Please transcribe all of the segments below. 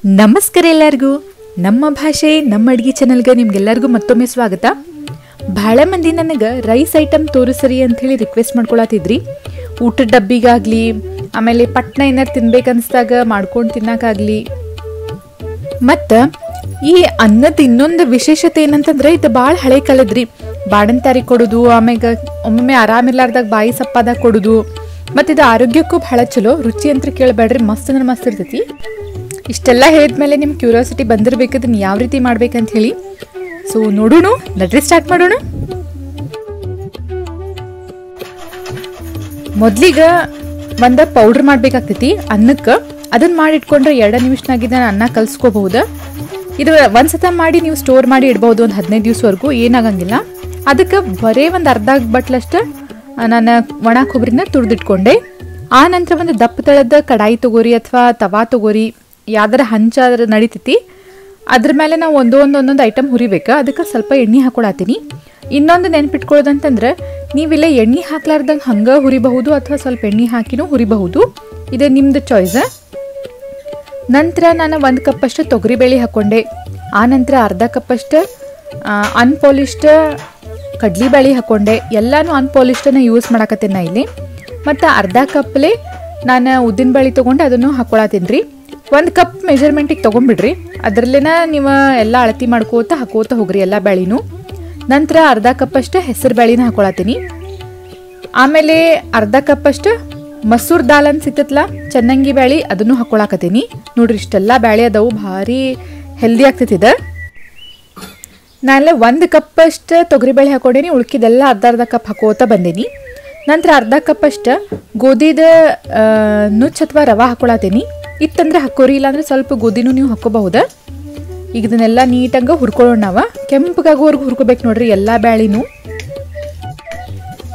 ನಮಸ್ಕಾರ ಎಲ್ಲರಿಗೂ. ನಮ್ಮ ಭಾಷೆ ನಮ್ಮ ಅಡುಗೆ ಚಾನಲ್ಗೆ ನಿಮ್ಗೆಲ್ಲರಿಗೂ ಮತ್ತೊಮ್ಮೆ ಸ್ವಾಗತ. ಭಾಳ ಮಂದಿ ನನಗೆ ರೈಸ್ ಐಟಮ್ ತೋರಿಸ್ರಿ ಅಂಥೇಳಿ ರಿಕ್ವೆಸ್ಟ್ ಮಾಡ್ಕೊಳತ್ತಿದ್ರಿ. ಊಟದ ಡಬ್ಬಿಗಾಗಲಿ, ಆಮೇಲೆ ಪಟ್ನ ಏನಾರು ತಿನ್ಬೇಕನ್ನಿಸ್ದಾಗ ಮಾಡ್ಕೊಂಡು ತಿನ್ನೋಕ್ಕಾಗಲಿ. ಮತ್ತು ಈ ಅನ್ನದ ಇನ್ನೊಂದು ವಿಶೇಷತೆ ಏನಂತಂದ್ರೆ ಇದು ಭಾಳ ಹಳೆ ಕಾಲದ್ರಿ. ಬಾಡನ್ ತಾರಿ ಕೊಡೋದು, ಆಮ್ಯಾಗ ಒಮ್ಮೊಮ್ಮೆ ಆರಾಮಿಲ್ಲಾರ್ದಾಗ ಬಾಯಿ ಸಪ್ಪಾದಾಗ ಕೊಡೋದು. ಮತ್ತು ಇದು ಆರೋಗ್ಯಕ್ಕೂ ಭಾಳ ಚಲೋ. ರುಚಿ ಅಂತ ಕೇಳಬೇಡ್ರಿ, ಮಸ್ತ್ ಅಂದ್ರೆ ಮಸ್ತ್ ಇರ್ತೈತಿ. ಇಷ್ಟೆಲ್ಲ ಹೇಳಿದ್ಮೇಲೆ ನಿಮ್ಮ ಕ್ಯೂರಿಯಾಸಿಟಿ ಬಂದಿರಬೇಕು ಅದನ್ನ ಯಾವ ರೀತಿ ಮಾಡ್ಬೇಕಂತ ಹೇಳಿ. ಸೊ ನೋಡೋಣ, ನಡ್ರಿ ಸ್ಟಾರ್ಟ್ ಮಾಡೋಣ. ಮೊದಲಿಗೆ ಒಂದು ಪೌಡ್ರ್ ಮಾಡಬೇಕಾಗ್ತೈತಿ ಅನ್ನಕ್ಕೆ. ಅದನ್ನು ಮಾಡಿಟ್ಕೊಂಡ್ರೆ 2 ನಿಮಿಷನಾಗಿದ್ದ ಅನ್ನ ಕಲಿಸ್ಕೋಬಹುದು. ಇದು ಒಂದ್ಸತ ಮಾಡಿ ನೀವು ಸ್ಟೋರ್ ಮಾಡಿ ಇಡ್ಬೋದು, ಒಂದು 15 ದಿವಸವರೆಗೂ ಏನಾಗಂಗಿಲ್ಲ. ಅದಕ್ಕೆ ಬರೀ ಒಂದು ಅರ್ಧ ಬಟ್ಲಷ್ಟು ನಾನು ಒಣ ಕೊಬ್ಬರಿನ ತುರಿದಿಟ್ಕೊಂಡೆ. ಆ ನಂತರ ಒಂದು ದಪ್ಪ ತಳದ ಕಡಾಯಿ ತಗೋರಿ ಅಥವಾ ತವಾ ತಗೋರಿ, ಯಾವ್ದಾರ ಹಂಚಾದ್ರೆ ನಡಿತೈತಿ. ಅದ್ರ ಮೇಲೆ ನಾವು ಒಂದೊಂದು ಐಟಮ್ ಹುರಿಬೇಕು. ಅದಕ್ಕೆ ಸ್ವಲ್ಪ ಎಣ್ಣೆ ಹಾಕೊಳತ್ತೀನಿ. ಇನ್ನೊಂದು ನೆನ್ಪಿಟ್ಕೊಳ್ಳೋದಂತಂದ್ರೆ ನೀವಿಲ್ಲ ಎಣ್ಣೆ ಹಾಕ್ಲಾರ್ದಂಗೆ ಹಂಗೆ ಹುರಿಬಹುದು ಅಥವಾ ಸ್ವಲ್ಪ ಎಣ್ಣೆ ಹಾಕಿನೂ ಹುರಿಬಹುದು. ಇದು ನಿಮ್ದು ಚಾಯ್ಸ್. ನಂತರ ನಾನು 1 ಕಪ್ಪಷ್ಟು ತೊಗರಿಬೇಳೆ ಹಾಕ್ಕೊಂಡೆ. ಆ ನಂತರ ಅರ್ಧ ಕಪ್ಪಷ್ಟು ಅನ್ಪಾಲಿಶ್ಡ್ ಕಡ್ಲಿಬೇಳೆ ಹಾಕ್ಕೊಂಡೆ. ಎಲ್ಲನೂ ಅನ್ಪಾಲಿಶ್ಡನ್ನ ಯೂಸ್ ಮಾಡಕತ್ತೇನೆ ನಾ ಇಲ್ಲಿ. ಮತ್ತು ಅರ್ಧ ಕಪ್ಲೆ ನಾನು ಉದ್ದಿನ ಬೇಳೆ ತೊಗೊಂಡು ಅದನ್ನು ಹಾಕ್ಕೊಳತ್ತೀನಿ ರೀ. 1 ಕಪ್ ಮೆಜರ್ಮೆಂಟಿಗೆ ತೊಗೊಂಡ್ಬಿಡ್ರಿ. ಅದರಲ್ಲೇನ ನೀವು ಎಲ್ಲ ಅಳತಿ ಹಾಕೋತ ಹೋಗ್ರಿ ಎಲ್ಲ ಬೇಳೆನೂ. ನಂತರ ಅರ್ಧ ಕಪ್ಪಷ್ಟು ಹೆಸರು ಬೇಳೆನ ಹಾಕೊಳತ್ತೀನಿ. ಆಮೇಲೆ ಅರ್ಧ ಕಪ್ಪಷ್ಟು ಮಸೂರ್ ದಾಲ್ ಅಂತ ಸಿಗ್ತತ್ಲ, ಚನ್ನಂಗಿ ಬೇಳೆ, ಅದನ್ನು ಹಾಕೊಳಕತ್ತೀನಿ. ನೋಡ್ರಿ ಇಷ್ಟೆಲ್ಲ ಬೇಳೆ ಅದಾವು, ಭಾರಿ ಹೆಲ್ದಿ ಆಗ್ತೈತಿದೆ. ನಾನೆಲ್ಲ 1 ಕಪ್ಪಷ್ಟು ತೊಗರಿಬೇಳೆ ಹಾಕೊಂಡೇನಿ. ಉಳ್ಕಿದೆಲ್ಲ ಅರ್ಧ ಕಪ್ ಹಾಕೋತ ಬಂದೇನಿ. ನಂತರ ಅರ್ಧ ಕಪ್ಪಷ್ಟು ಗೋಧಿದ ನುಚ್ಚು ಅಥವಾ ರವೆ ಹಾಕೊಳತ್ತೀನಿ. ಇತ್ತಂದ್ರೆ ಹಾಕೋರಿ, ಇಲ್ಲಾಂದ್ರೆ ಸ್ವಲ್ಪ ಗೋಧಿನೂ ನೀವು ಹಾಕೋಬಹುದು. ಈಗ ಇದನ್ನೆಲ್ಲ ನೀಟಾಗಿ ಹುರ್ಕೊಳ್ಳೋಣ. ನಾವು ಕೆಂಪಗಾಗೋವರೆಗೂ ಹುರ್ಕೋಬೇಕು ನೋಡ್ರಿ ಎಲ್ಲ ಬ್ಯಾಳಿನೂ.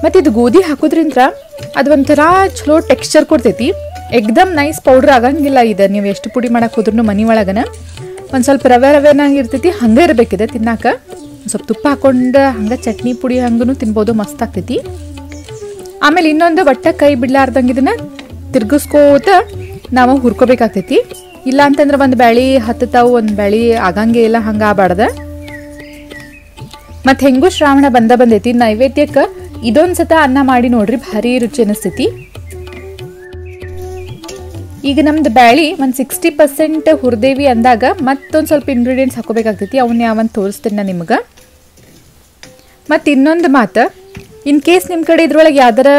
ಮತ್ತು ಇದು ಗೋಧಿ ಹಾಕೋದ್ರಿಂದ ಅದು ಒಂಥರ ಚಲೋ ಟೆಕ್ಸ್ಚರ್ ಕೊಡ್ತೈತಿ. ಎಕ್ದಮ್ ನೈಸ್ ಪೌಡ್ರ್ ಆಗಂಗಿಲ್ಲ ಇದು. ನೀವು ಎಷ್ಟು ಪುಡಿ ಮಾಡಕ್ಕೆ ಹೋದ್ರೂ ಮನೆ ಒಳಗನ ಒಂದು ಸ್ವಲ್ಪ ರವೆನಾಗಿ ಇರ್ತೈತಿ. ಹಂಗೆ ಇರಬೇಕಿದೆ ತಿನ್ನಾಕ. ಸ್ವಲ್ಪ ತುಪ್ಪ ಹಾಕೊಂಡು ಹಂಗೆ ಚಟ್ನಿ ಪುಡಿ ಹಂಗೂ ತಿನ್ಬೋದು, ಮಸ್ತ್ ಆಗ್ತೈತಿ. ಆಮೇಲೆ ಇನ್ನೊಂದು ಒಟ್ಟ ಕೈ ಬಿಡ್ಲಾರ್ದಂಗೆ ಇದನ್ನು ತಿರ್ಗಿಸ್ಕೋತ ನಾವು ಹುರ್ಕೋಬೇಕಾಗ್ತೈತಿ. ಇಲ್ಲ ಅಂತಂದ್ರೆ ಒಂದು ಬ್ಯಾಳಿ ಹತ್ತತಾವು, ಒಂದು ಬ್ಯಾಳಿ ಆಗಂಗೆ ಇಲ್ಲ, ಹಂಗೆ ಆಗಬಾರ್ದ. ಮತ್ತು ಹೆಂಗೂ ಶ್ರಾವಣ ಬಂದೈತಿ. ನೈವೇದ್ಯಕ್ಕೆ ಇದೊಂದು ಸತ ಅನ್ನ ಮಾಡಿ ನೋಡ್ರಿ, ಭಾರಿ ರುಚಿ ಅನಿಸ್ತೈತಿ. ಈಗ ನಮ್ದು ಬ್ಯಾಳಿ ಒಂದು 60% ಹುರಿದೇವಿ ಅಂದಾಗ ಮತ್ತೊಂದು ಸ್ವಲ್ಪ ಇಂಗ್ರೀಡಿಯೆಂಟ್ಸ್ ಹಾಕೋಬೇಕಾಗ್ತೈತಿ. ಅವನ್ನ ಯಾವಂತ ತೋರಿಸ್ತೀನಿ ನಾನು ನಿಮ್ಗೆ. ಮತ್ತು ಇನ್ನೊಂದು ಮಾತು, ಇನ್ ಕೇಸ್ ನಿಮ್ಮ ಕಡೆ ಇದ್ರೊಳಗೆ ಯಾವ್ದಾರ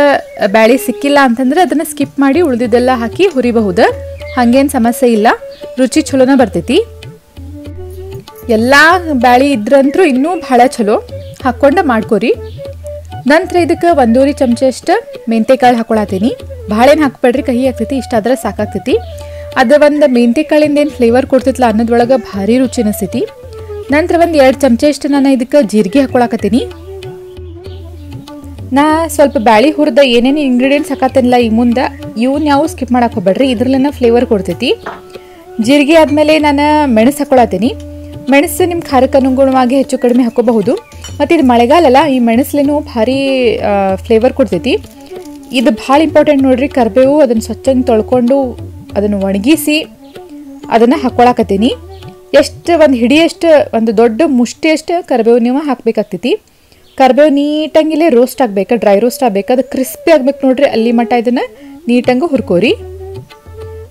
ಬ್ಯಾಳಿ ಸಿಕ್ಕಿಲ್ಲ ಅಂತಂದ್ರೆ ಅದನ್ನು ಸ್ಕಿಪ್ ಮಾಡಿ ಉಳಿದಿದ್ದೆಲ್ಲ ಹಾಕಿ ಹುರಿಬಹುದು. ಹಾಗೇನು ಸಮಸ್ಯೆ ಇಲ್ಲ, ರುಚಿ ಚಲೋನ ಬರ್ತೈತಿ. ಎಲ್ಲ ಬ್ಯಾಳಿ ಇದ್ರಂತೂ ಇನ್ನೂ ಭಾಳ ಚಲೋ. ಹಾಕ್ಕೊಂಡು ಮಾಡ್ಕೊರಿ. ನಂತರ ಇದಕ್ಕೆ 1.5 ಚಮಚಷ್ಟು ಮೆಂತೆಕಾಳು ಹಾಕೊಳತ್ತೀನಿ. ಭಾಳ ಏನು ಹಾಕ್ಬೇಡ್ರಿ, ಕಹಿ ಆಗ್ತೈತಿ. ಇಷ್ಟಾದ್ರೆ ಸಾಕಾಗ್ತೈತಿ. ಅದು ಒಂದು ಮೆಂತೆಕಾಳಿಂದ ಏನು ಫ್ಲೇವರ್ ಕೊಡ್ತೈತಿಲ್ಲ ಅನ್ನೋದ್ರೊಳಗೆ ಭಾರಿ ರುಚಿ ಅನಿಸ್ತೈತಿ. ನಂತರ ಒಂದು 2 ಚಮಚಷ್ಟು ನಾನು ಇದಕ್ಕೆ ಜೀರಿಗೆ ಹಾಕೊಳಕತ್ತೀನಿ. ನಾ ಸ್ವಲ್ಪ ಬ್ಯಾಳಿ ಹುರಿದ ಏನೇನು ಇಂಗ್ರೀಡಿಯೆಂಟ್ಸ್ ಹಾಕತ್ತೇನಿಲ್ಲ ಈ ಮುಂದೆ, ಇವನ್ನ ಯಾವ ಸ್ಕಿಪ್ ಮಾಡಕ್ಕೆ ಹೋಗ್ಬೇಡ್ರಿ, ಇದ್ರಲ್ಲೇನ ಫ್ಲೇವರ್ ಕೊಡ್ತೈತಿ. ಜೀರಿಗೆ ಆದಮೇಲೆ ನಾನು ಮೆಣಸು ಹಾಕೊಳತ್ತೀನಿ. ಮೆಣಸು ನಿಮ್ಮ ಖಾರಕ್ಕೆ ಅನುಗುಣವಾಗಿ ಹೆಚ್ಚು ಕಡಿಮೆ ಹಾಕೋಬಹುದು. ಮತ್ತು ಇದು ಮಳೆಗಾಲಲ್ಲ, ಈ ಮೆಣಸ್ಲೇನು ಭಾರಿ ಫ್ಲೇವರ್ ಕೊಡ್ತೈತಿ. ಇದು ಭಾಳ ಇಂಪಾರ್ಟೆಂಟ್ ನೋಡ್ರಿ. ಕರಿಬೇವು ಅದನ್ನು ಸ್ವಚ್ಛಂಗೆ ತೊಳ್ಕೊಂಡು ಅದನ್ನು ಒಣಗಿಸಿ ಅದನ್ನು ಹಾಕ್ಕೊಳಕತ್ತೀನಿ. ಎಷ್ಟು ಒಂದು ಹಿಡಿಯಷ್ಟು, ಒಂದು ದೊಡ್ಡ ಮುಷ್ಟಿಯಷ್ಟು ಕರಿಬೇವು ನೀವು ಹಾಕಬೇಕಾಗ್ತೈತಿ. ಕರಿಬೇವು ನೀಟಂಗಿಲ್ಲೇ ರೋಸ್ಟ್ ಆಗಬೇಕು, ಡ್ರೈ ರೋಸ್ಟ್ ಆಗಬೇಕು. ಅದು ಕ್ರಿಸ್ಪಿ ಆಗ್ಬೇಕು ನೋಡ್ರಿ, ಅಲ್ಲಿ ಮಟ್ಟ ಇದನ್ನು ನೀಟಂಗೆ ಹುರ್ಕೋರಿ.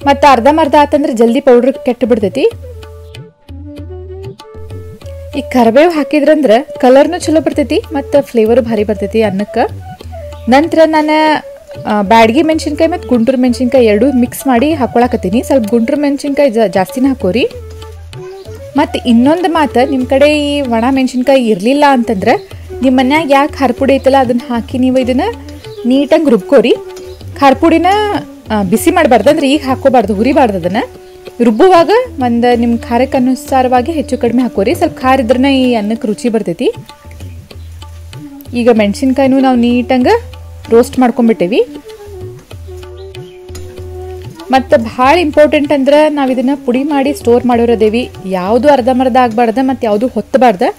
ಮತ್ತು ಅರ್ಧಂಬರ್ಧ ಆತಂದ್ರೆ ಜಲ್ದಿ ಪೌಡ್ರ್ ಕೆಟ್ಟು ಬಿಡ್ತೈತಿ. ಈ ಕರಿಬೇವು ಹಾಕಿದ್ರಂದ್ರೆ ಕಲರ್ನು ಚಲೋ ಬರ್ತೈತಿ ಮತ್ತು ಫ್ಲೇವರು ಭಾರಿ ಬರ್ತೈತಿ ಅನ್ನಕ್ಕೆ. ನಂತರ ನಾನು ಬ್ಯಾಡಗಿ ಮೆಣಸಿನ್ಕಾಯಿ ಮತ್ತು ಗುಂಟೂರು ಮೆಣಸಿನ್ಕಾಯಿ ಎರಡೂ ಮಿಕ್ಸ್ ಮಾಡಿ ಹಾಕೊಳಕತ್ತೀನಿ. ಸ್ವಲ್ಪ ಗುಂಟೂರು ಮೆಣಸಿನ್ಕಾಯಿ ಜಾಸ್ತಿನ ಹಾಕೋರಿ. ಮತ್ತು ಇನ್ನೊಂದು ಮಾತು, ನಿಮ್ಮ ಕಡೆ ಈ ಒಣ ಮೆಣಸಿನ್ಕಾಯಿ ಇರಲಿಲ್ಲ ಅಂತಂದ್ರೆ ನಿಮ್ಮ ಮನ್ಯಾಗ ಯಾಕೆ ಖಾರ ಪುಡಿ ಐತಲ್ಲ ಅದನ್ನು ಹಾಕಿ ನೀವು ಇದನ್ನು ನೀಟಾಗಿ ರುಬ್ಕೋರಿ. ಖಾರ ಪುಡಿನ ಬಿಸಿ ಮಾಡಬಾರ್ದು, ಅಂದರೆ ಈಗ ಹಾಕೋಬಾರ್ದು, ಹುರಿಬಾರ್ದು. ಅದನ್ನು ರುಬ್ಬುವಾಗ ಒಂದು ನಿಮ್ಮ ಖಾರಕ್ಕೆ ಅನುಸಾರವಾಗಿ ಹೆಚ್ಚು ಕಡಿಮೆ ಹಾಕೋರಿ. ಸ್ವಲ್ಪ ಖಾರ ಇದ್ರನ್ನ ಈ ಅನ್ನಕ್ಕೆ ರುಚಿ ಬರ್ತೈತಿ. ಈಗ ಮೆಣಸಿನ್ಕಾಯಿನೂ ನಾವು ನೀಟಂಗೆ ರೋಸ್ಟ್ ಮಾಡ್ಕೊಂಡ್ಬಿಟ್ಟೇವಿ. ಮತ್ತು ಭಾಳ ಇಂಪಾರ್ಟೆಂಟ್ ಅಂದ್ರೆ ನಾವು ಇದನ್ನು ಪುಡಿ ಮಾಡಿ ಸ್ಟೋರ್ ಮಾಡೋರದೇವಿ. ಯಾವುದು ಅರ್ಧಂಬರ್ಧ ಆಗಬಾರ್ದು ಮತ್ತು ಯಾವುದು ಹೊತ್ತಬಾರ್ದು.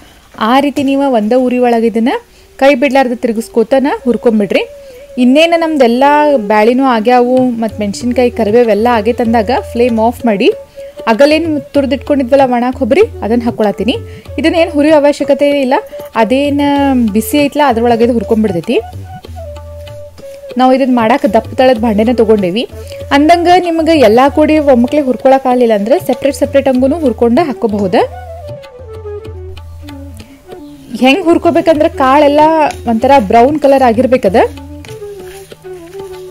ಆ ರೀತಿ ನೀವು ಒಂದೇ ಉರಿ ಒಳಗೆ ಇದನ್ನು ಕೈ ಬಿಡ್ಲಾರ್ದು ತಿರುಗಿಸ್ಕೋತನ ಹುರ್ಕೊಂಬಿಡ್ರಿ. ಇನ್ನೇನು ನಮ್ದೆಲ್ಲ ಬ್ಯಾಳಿನೂ ಆಗ್ಯಾವು ಮತ್ತು ಮೆಣಸಿನ್ಕಾಯಿ ಕರಿಬೇವೆಲ್ಲ ಆಗೈತಂದಾಗ ಫ್ಲೇಮ್ ಆಫ್ ಮಾಡಿ ಅಗಲೇನು ತುರಿದಿಟ್ಕೊಂಡಿದ್ವಲ್ಲ ಒಣ ಕೊಬ್ಬರಿ ಅದನ್ನು ಹಾಕ್ಕೊಳತ್ತೀನಿ. ಇದನ್ನೇನು ಹುರಿಯೋ ಅವಶ್ಯಕತೆ ಇಲ್ಲ, ಅದೇನು ಬಿಸಿ ಐತಲ್ಲ ಅದ್ರೊಳಗೆ ಇದು ಹುರ್ಕೊಂಡ್ಬಿಡ್ತೈತಿ. ನಾವು ಇದನ್ನು ಮಾಡಕ್ಕೆ ದಪ್ಪ ತಳದ ಭಾಂಡೆನ ತೊಗೊಂಡೇವಿ. ಅಂದಂಗೆ ನಿಮ್ಗೆ ಎಲ್ಲ ಕೂಡಿ ಒಮ್ಮಕ್ಲೆ ಹುರ್ಕೊಳಕ್ಕಾಗಲಿಲ್ಲ ಅಂದ್ರೆ ಸಪ್ರೇಟ್ ಹಂಗೂ ಹುರ್ಕೊಂಡು ಹಾಕೋಬಹುದು. ಹೆಂಗೆ ಹುರ್ಕೋಬೇಕಂದ್ರೆ ಕಾಳೆಲ್ಲ ಒಂಥರ ಬ್ರೌನ್ ಕಲರ್ ಆಗಿರ್ಬೇಕದ,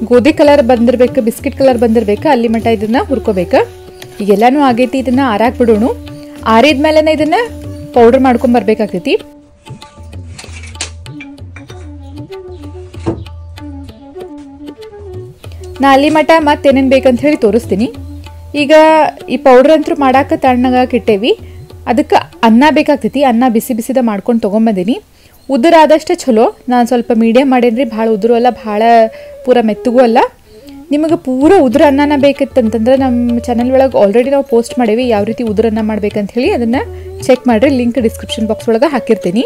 ಗೋಧಿ ಕಲರ್ ಬಂದಿರ್ಬೇಕು, ಬಿಸ್ಕಿಟ್ ಕಲರ್ ಬಂದಿರ್ಬೇಕು, ಅಲ್ಲಿ ಮಟ್ಟ ಇದನ್ನ ಹುರ್ಕೋಬೇಕು. ಈಗೆಲ್ಲಾನು ಆಗೈತಿ, ಇದನ್ನ ಆರಾಕ್ ಬಿಡೋಣ. ಆರಿದ್ಮೇಲೆ ಇದನ್ನ ಪೌಡರ್ ಮಾಡ್ಕೊಂಡ್ ಬರ್ಬೇಕಾಗ್ತೈತಿ. ನಾ ಅಲ್ಲಿ ಮಟ್ಟ ಮತ್ತೇನೇನು ಬೇಕಂತ ಹೇಳಿ ತೋರಿಸ್ತೀನಿ. ಈಗ ಈ ಪೌಡರ್ ಅಂತೂ ಮಾಡಾಕ ತಣ್ಣಗಾಕ ಇಟ್ಟೇವಿ. ಅದಕ್ಕೆ ಅನ್ನ ಬೇಕಾಗ್ತೈತಿ. ಅನ್ನ ಬಿಸಿ ಬಿಸಿದ ಮಾಡ್ಕೊಂಡು ತೊಗೊಂಬಂದೀನಿ. ಉದುರು ಆದಷ್ಟೇ ಚಲೋ. ನಾನು ಸ್ವಲ್ಪ ಮೀಡಿಯಮ್ ಮಾಡೇನ್ರಿ, ಭಾಳ ಉದುರು ಅಲ್ಲ, ಭಾಳ ಪೂರ ಮೆತ್ತಗೂ ಅಲ್ಲ. ನಿಮಗೆ ಪೂರ ಉದುರು ಅನ್ನನ ಬೇಕಿತ್ತಂತಂದ್ರೆ ನಮ್ಮ ಚಾನಲ್ ಒಳಗೆ ಆಲ್ರೆಡಿ ನಾವು ಪೋಸ್ಟ್ ಮಾಡೇವಿ ಯಾವ ರೀತಿ ಉದುರು ಅನ್ನ ಮಾಡ್ಬೇಕಂತ ಹೇಳಿ. ಅದನ್ನು ಚೆಕ್ ಮಾಡಿರಿ, ಲಿಂಕ್ ಡಿಸ್ಕ್ರಿಪ್ಷನ್ ಬಾಕ್ಸ್ ಒಳಗೆ ಹಾಕಿರ್ತೀನಿ.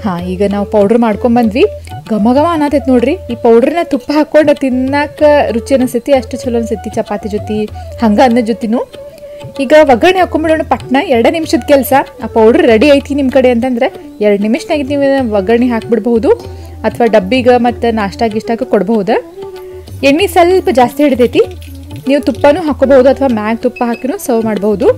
ಹಾಂ, ಈಗ ನಾವು ಪೌಡ್ರ್ ಮಾಡ್ಕೊಂಬಂದ್ವಿ. ಘಮ ಅನ್ನತೈತೆ ನೋಡ್ರಿ. ಈ ಪೌಡ್ರನ್ನ ತುಪ್ಪ ಹಾಕ್ಕೊಂಡು ತಿನ್ನಕ್ಕೆ ರುಚಿ ಅನಿಸ್ತೈತಿ, ಅಷ್ಟು ಚಲೋ ಅನಿಸ್ತೈತಿ ಚಪಾತಿ ಜೊತೆ, ಹಂಗೆ ಅನ್ನದ ಜೊತೆನೂ. ಈಗ ಒಗ್ಗರಣೆ ಹಾಕೊಂಡ್ಬಿಡೋಣ ಪಟ್ನ. 2 ನಿಮಿಷದ ಕೆಲಸ. ಆ ಪೌಡ್ರ್ ರೆಡಿ ಐತಿ ನಿಮ್ಮ ಕಡೆ ಅಂತಂದ್ರೆ 2 ನಿಮಿಷನಾಗ ನೀವು ಒಗ್ಗರಣೆ ಹಾಕ್ಬಿಡ್ಬಹುದು, ಅಥವಾ ಡಬ್ಬಿಗೆ ಮತ್ತು ನಾಷ್ಟಾ ಗಿಷ್ಟಾಗ ಕೊಡ್ಬಹುದು. ಎಣ್ಣೆ ಸ್ವಲ್ಪ ಜಾಸ್ತಿ ಹಿಡಿತೈತಿ. ನೀವು ತುಪ್ಪನೂ ಹಾಕೋಬಹುದು ಅಥವಾ ಮ್ಯಾಗ್ ತುಪ್ಪ ಹಾಕಿನೂ ಸರ್ವ್ ಮಾಡ್ಬೋದು.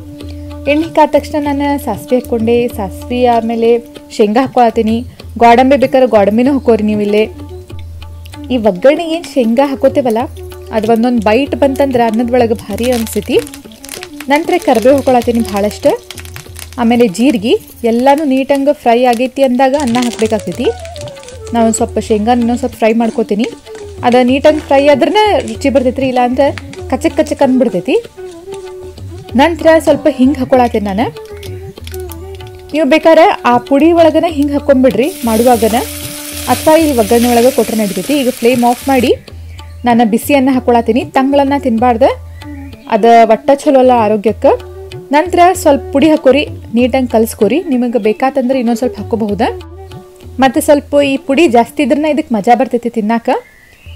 ಎಣ್ಣೆ ಕಾದ ತಕ್ಷಣ ನಾನು ಸಾಸಿವೆ ಹಾಕ್ಕೊಂಡೆ. ಸಾಸಿವೆ ಆಮೇಲೆ ಶೇಂಗಾ ಹಾಕ್ಕೊಳತ್ತೀನಿ. ಗೋಡಂಬಿ ಬೇಕಾದ್ರೆ ಗೋಡಂಬಿನೂ ಹಾಕೋರಿ ನೀವು ಇಲ್ಲೇ. ಈ ಒಗ್ಗರಣೆಗೆ ಏನು ಶೇಂಗಾ ಹಾಕೋತೇವಲ್ಲ ಅದು ಒಂದೊಂದು ಬೈಟ್ ಬಂತಂದ್ರೆ ಅನ್ನದೊಳಗೆ ಭಾರಿ ಅನಿಸ್ತೈತಿ. ನಂತರ ಕರಿಬೇವು ಹಾಕೊಳತ್ತೀನಿ ಭಾಳಷ್ಟು. ಆಮೇಲೆ ಜೀರಿಗೆ. ಎಲ್ಲನೂ ನೀಟಂಗೆ ಫ್ರೈ ಆಗೈತಿ ಅಂದಾಗ ಅನ್ನ ಹಾಕಬೇಕಾಗ್ತೈತಿ. ನಾನು ಸ್ವಲ್ಪ ಶೇಂಗಾನ ಇನ್ನೊಂದು ಸ್ವಲ್ಪ ಫ್ರೈ ಮಾಡ್ಕೋತೀನಿ. ಅದು ನೀಟಂಗೆ ಫ್ರೈ ಆದ್ರೆ ರುಚಿ ಬರ್ತೈತಿ ರೀ, ಇಲ್ಲಾಂದ್ರೆ ಕಚಕ್ ಅಂದ್ಬಿಡ್ತೈತಿ. ನಂತರ ಸ್ವಲ್ಪ ಹಿಂಗೆ ಹಾಕೊಳತ್ತೀನಿ ನಾನು. ನೀವು ಬೇಕಾದ್ರೆ ಆ ಪುಡಿ ಒಳಗನೆ ಹಿಂಗೆ ಹಾಕ್ಕೊಂಬಿಡ್ರಿ ಮಾಡುವಾಗನ, ಅಥವಾ ಈ ಒಗ್ಗರಣೆ ಒಳಗೆ ಕೊಟ್ಟರೆ ನಡಿತೈತಿ. ಈಗ ಫ್ಲೇಮ್ ಆಫ್ ಮಾಡಿ ನಾನು ಬಿಸಿಯನ್ನು ಹಾಕೊಳತ್ತೀನಿ. ತಂಗಳನ್ನ ತಿನ್ನಬಾರ್ದು, ಅದು ಒಟ್ಟ ಚಲೋ ಅಲ್ಲ ಆರೋಗ್ಯಕ್ಕೆ. ನಂತರ ಸ್ವಲ್ಪ ಪುಡಿ ಹಾಕೋರಿ, ನೀಟಂಗೆ ಕಲಿಸ್ಕೊರಿ. ನಿಮಗೆ ಬೇಕಾತಂದ್ರೆ ಇನ್ನೊಂದು ಸ್ವಲ್ಪ ಹಾಕೋಬಹುದು. ಮತ್ತು ಸ್ವಲ್ಪ ಈ ಪುಡಿ ಜಾಸ್ತಿ ಇದ್ರನ್ನ ಇದಕ್ಕೆ ಮಜಾ ಬರ್ತೈತಿ ತಿನ್ನಾಕ.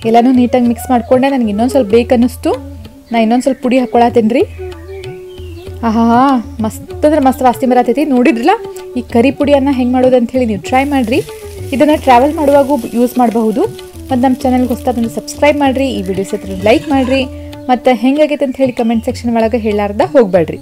ಎಲ್ಲನೂ ನೀಟಾಗಿ ಮಿಕ್ಸ್ ಮಾಡಿಕೊಂಡೆ. ನನಗೆ ಇನ್ನೊಂದು ಸ್ವಲ್ಪ ಬೇಕನ್ನಿಸ್ತು, ನಾನು ಇನ್ನೊಂದು ಸ್ವಲ್ಪ ಪುಡಿ ಹಾಕ್ಕೊಳತ್ತೀನಿ ರೀ. ಆಹಾ, ಮಸ್ತ್ ಅಂದ್ರೆ ಮಸ್ತ್ ವಾಸನೆ ಬರತೈತಿ. ನೋಡಿದ್ರಲ್ಲ ಈ ಕರಿ ಪುಡಿಯನ್ನು ಹೆಂಗೆ ಮಾಡೋದು ಅಂಥೇಳಿ ನೀವು ಟ್ರೈ ಮಾಡಿರಿ. ಇದನ್ನು ಟ್ರಾವೆಲ್ ಮಾಡುವಾಗೂ ಯೂಸ್ ಮಾಡಬಹುದು. ಮತ್ತು ನಮ್ಮ ಚಾನಲ್ಗೆ ಹೊಸದಾಗಿ ಸಬ್ಸ್ಕ್ರೈಬ್ ಮಾಡಿರಿ. ಈ ವಿಡಿಯೋಸ್ ಹತ್ರ ಲೈಕ್ ಮಾಡಿರಿ. ಮತ್ತು ಹೆಂಗಾಗೈತೆ ಅಂತ ಹೇಳಿ ಕಮೆಂಟ್ ಸೆಕ್ಷನ್ ಒಳಗೆ ಹೇಳಾರ್ದ ಹೋಗಬೇಡ್ರಿ.